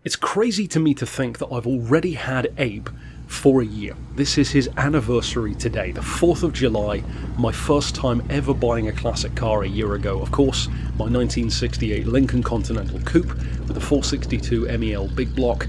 It's crazy to me to think that I've already had Abe for a year. This is his anniversary today, the 4th of July, my first time ever buying a classic car a year ago. Of course, my 1968 Lincoln Continental Coupe with a 462 MEL big block.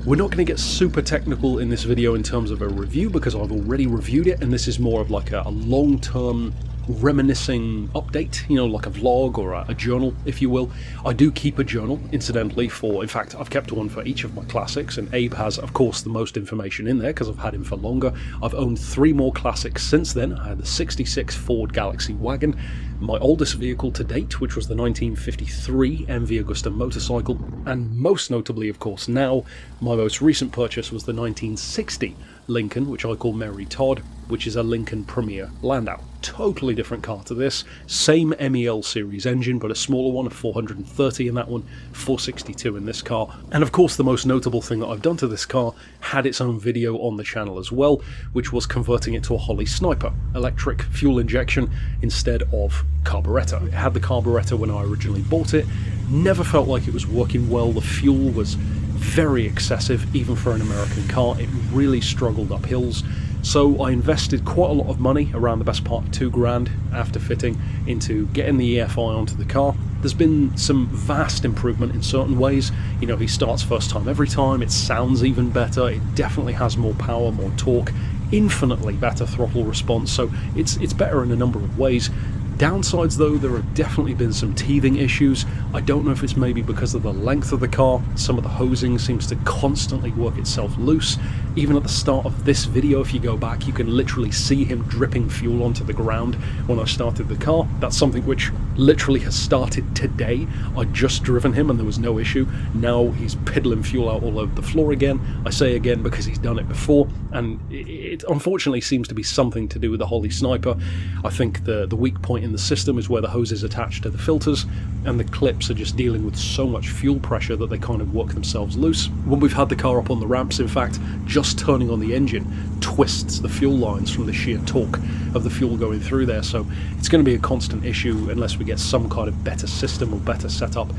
We're not going to get super technical in this video in terms of a review because I've already reviewed it, and this is more of like a long-term reminiscing update, like a vlog or a journal, if you will. I do keep a journal, incidentally, in fact, I've kept one for each of my classics, and Abe has, of course, the most information in there because I've had him for longer. I've owned 3 more classics since then. I had the 66 Ford Galaxy wagon, my oldest vehicle to date, which was the 1953 MV Agusta motorcycle, and most notably, of course, now, my most recent purchase was the 1960 Lincoln, which I call Mary Todd, which is a Lincoln Premier Landau. Totally different car to this. Same MEL series engine, but a smaller one, a 430 in that one, 462 in this car. And of course, the most notable thing that I've done to this car had its own video on the channel as well, which was converting it to a Holley Sniper, electric fuel injection instead of carburetor. It had the carburetor when I originally bought it. Never felt like it was working well. The fuel was very excessive, even for an American car. It really struggled up hills. So I invested quite a lot of money, around the best part of $2,000 after fitting, into getting the EFI onto the car. There's been some vast improvement in certain ways. He starts first time every time, it sounds even better, it definitely has more power, more torque, infinitely better throttle response, so it's better in a number of ways. Downsides though, there have definitely been some teething issues. I don't know if it's maybe because of the length of the car. Some of the hosing seems to constantly work itself loose. Even at the start of this video, if you go back, you can literally see him dripping fuel onto the ground when I started the car. That's something which literally has started today. I'd just driven him and there was no issue. Now he's piddling fuel out all over the floor again. I say again because he's done it before, and it unfortunately seems to be something to do with the Holley Sniper. I think the weak point in the system is where the hose is attached to the filters, and the clips are just dealing with so much fuel pressure that they kind of work themselves loose. When we've had the car up on the ramps, in fact, just turning on the engine twists the fuel lines from the sheer torque of the fuel going through there, so it's going to be a constant issue unless we get some kind of better system or better setup.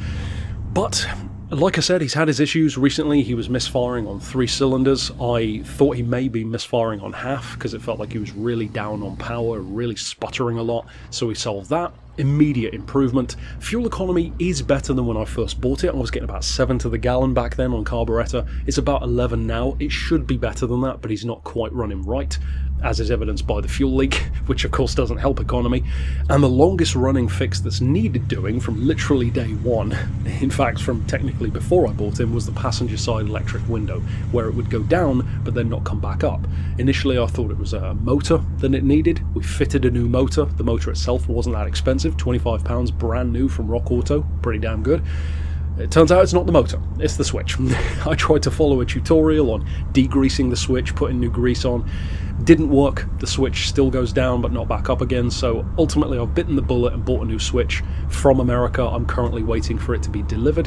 But like I said, he's had his issues recently. He was misfiring on 3 cylinders. I thought he may be misfiring on half because it felt like he was really down on power, really sputtering a lot, so we solved that. Immediate improvement. Fuel economy is better than when I first bought it. I was getting about 7 to the gallon back then on carburetor. It's about 11 now. It should be better than that, but he's not quite running right, as is evidenced by the fuel leak, which of course doesn't help economy. And the longest running fix that's needed doing from literally day one, in fact from technically before I bought him, was the passenger side electric window, where it would go down but then not come back up. Initially I thought it was a motor that it needed. We fitted a new motor. The motor itself wasn't that expensive, £25 brand new from Rock Auto, pretty damn good. It turns out it's not the motor, it's the switch. I tried to follow a tutorial on degreasing the switch, putting new grease on. Didn't work. The switch still goes down but not back up again, so ultimately I've bitten the bullet and bought a new switch from America. I'm currently waiting for it to be delivered,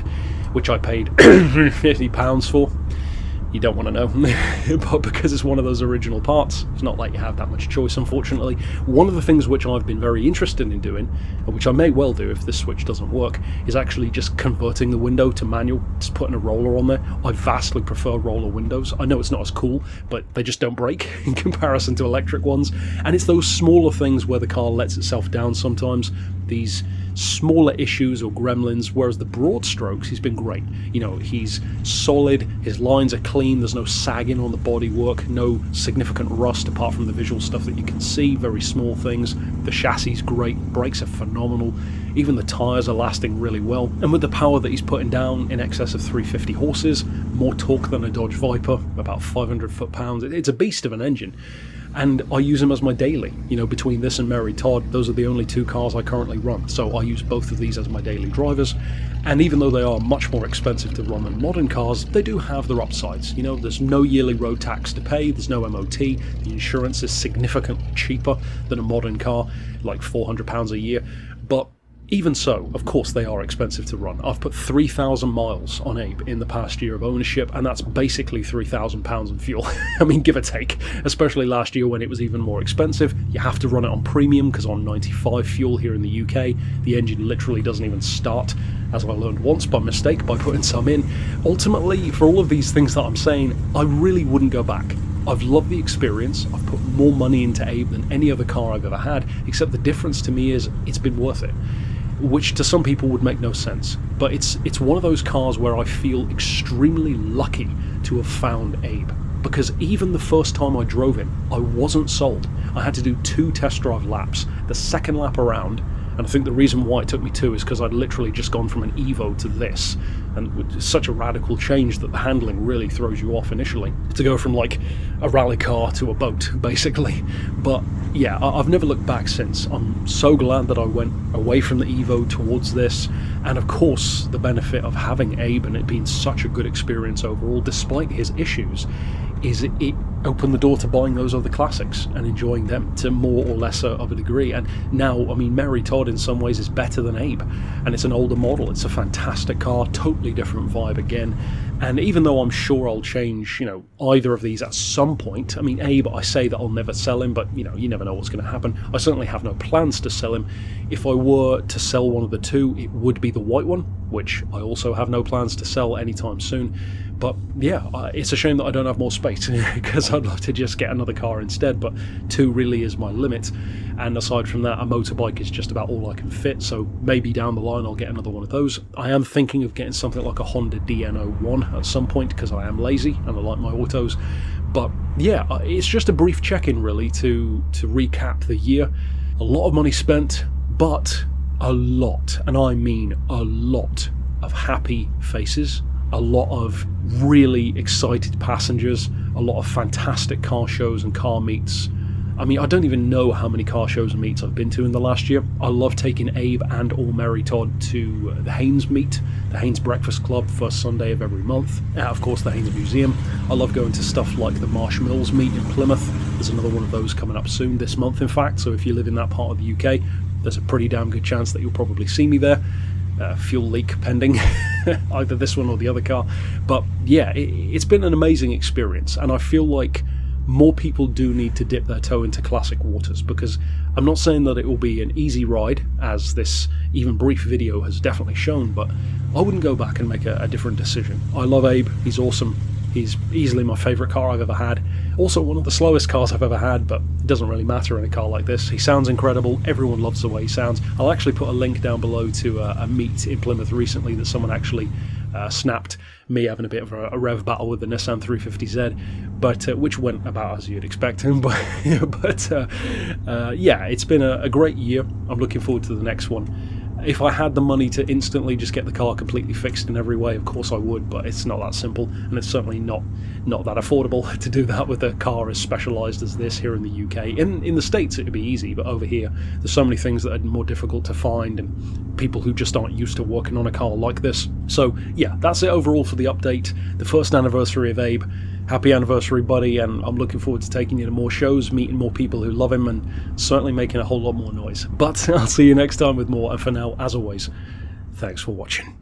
which I paid £50 for. You don't want to know, but because it's one of those original parts, it's not like you have that much choice, unfortunately. One of the things which I've been very interested in doing, and which I may well do if this switch doesn't work, is actually just converting the window to manual, just putting a roller on there. I vastly prefer roller windows. I know it's not as cool, but they just don't break in comparison to electric ones, and it's those smaller things where the car lets itself down sometimes, these smaller issues or gremlins, whereas the broad strokes, he's been great. He's solid, his lines are clean, there's no sagging on the bodywork, no significant rust apart from the visual stuff that you can see, very small things. The chassis is great, brakes are phenomenal, even the tyres are lasting really well, and with the power that he's putting down, in excess of 350 horses, more torque than a Dodge Viper, about 500 foot-pounds, it's a beast of an engine. And I use them as my daily. Between this and Mary Todd, those are the only 2 cars I currently run, so I use both of these as my daily drivers. And even though they are much more expensive to run than modern cars, they do have their upsides. There's no yearly road tax to pay, there's no MOT, the insurance is significantly cheaper than a modern car, like £400 a year. But Even so, of course they are expensive to run. I've put 3,000 miles on Abe in the past year of ownership, and that's basically £3,000 in fuel. I mean, give or take, especially last year when it was even more expensive. You have to run it on premium, because on 95 fuel here in the UK, the engine literally doesn't even start, as I learned once by mistake by putting some in. Ultimately, for all of these things that I'm saying, I really wouldn't go back. I've loved the experience. I've put more money into Abe than any other car I've ever had, except the difference to me is it's been worth it, which to some people would make no sense. But it's one of those cars where I feel extremely lucky to have found Abe, because even the first time I drove it, I wasn't sold. I had to do 2 test drive laps. The second lap around, and I think the reason why it took me 2 is because I'd literally just gone from an Evo to this, and it's such a radical change that the handling really throws you off initially, to go from like a rally car to a boat, basically. But yeah, I've never looked back since. I'm so glad that I went away from the Evo towards this, and of course the benefit of having Abe and it being such a good experience overall, despite his issues, is it opened the door to buying those other classics and enjoying them to more or lesser of a degree. And now, I mean, Mary Todd in some ways is better than Abe, and it's an older model. It's a fantastic car, totally different vibe again. And even though I'm sure I'll change, either of these at some point, I mean, Abe, I say that I'll never sell him, but you never know what's going to happen. I certainly have no plans to sell him. If I were to sell one of the two, it would be the white one, which I also have no plans to sell anytime soon. But yeah, it's a shame that I don't have more space, because I'd love to just get another car instead, but 2 really is my limit. And aside from that, a motorbike is just about all I can fit, so maybe down the line I'll get another one of those. I am thinking of getting something like a Honda DN01 at some point, because I am lazy and I like my autos. But yeah, it's just a brief check-in really to recap the year. A lot of money spent, but a lot, and I mean a lot, of happy faces. A lot of really excited passengers, a lot of fantastic car shows and car meets. I mean, I don't even know how many car shows and meets I've been to in the last year. I love taking Abe and all Mary Todd to the Haynes meet, the Haynes Breakfast Club, first Sunday of every month. Of course, the Haynes Museum. I love going to stuff like the Marsh Mills meet in Plymouth. There's another one of those coming up soon, this month in fact, so if you live in that part of the UK, there's a pretty damn good chance that you'll probably see me there. Fuel leak pending, either this one or the other car. But yeah, it's been an amazing experience, and I feel like more people do need to dip their toe into classic waters, because I'm not saying that it will be an easy ride, as this even brief video has definitely shown, but I wouldn't go back and make a different decision. I love Abe, he's awesome. He's easily my favourite car I've ever had. Also one of the slowest cars I've ever had, but it doesn't really matter in a car like this. He sounds incredible. Everyone loves the way he sounds. I'll actually put a link down below to a meet in Plymouth recently that someone actually snapped me having a bit of a rev battle with the Nissan 350Z, but which went about as you'd expect him. But yeah, it's been a great year. I'm looking forward to the next one. If I had the money to instantly just get the car completely fixed in every way, of course I would, but it's not that simple, and it's certainly not that affordable to do that with a car as specialised as this here in the UK. In the States it'd be easy, but over here there's so many things that are more difficult to find, and people who just aren't used to working on a car like this. So yeah, that's it overall for the update, the first anniversary of Abe. Happy anniversary, buddy, and I'm looking forward to taking you to more shows, meeting more people who love him, and certainly making a whole lot more noise. But I'll see you next time with more, and for now, as always, thanks for watching.